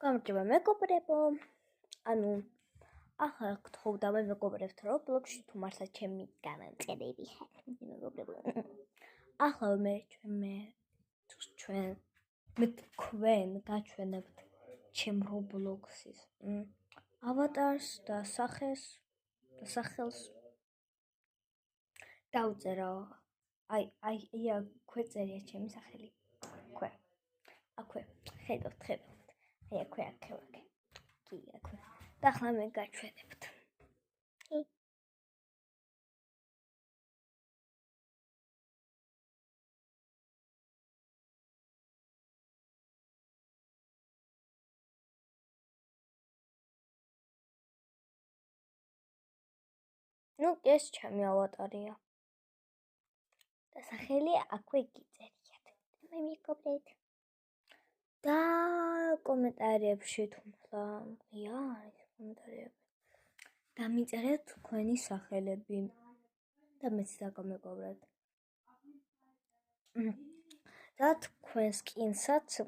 გამარჯობა მეგობრებო, ანუ ახლა გთხოვდა მე მეგობრებთ Roblox-ში თუ მართლა ჩემი განაწერები მეგობრებო. ახლა თქვენ გაჩვენებთ ჩემ Roblox-ის ავატარს და სახელს დავწერო. აი ქვეწერია ჩემი სახელი. აქვე ხედავთ. აი აქვე. კი, აქვე. და ახლა მე გაჩვენებთ. ნუ ეს ჩემი ავატარია. და სახელი აქვე გიწერიათ. მე მეგობრებთ. და კომენტარებში თუმცა არის კომენტარები. და მიწერეთ თქვენი სახელები. და მეც დაგამეგობრებთ. და თქვენ სკინსაც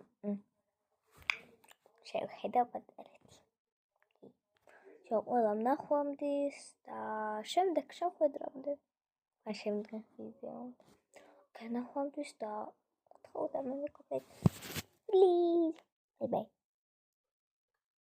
შევხედავ პატარეთ. ყველამ ნახვამდის და შემდეგ შევხვედრამდე. შემდეგ ვიდეო. განახვამდის და გთხოვდა მე მეგობრებთ. Please. Bye bye.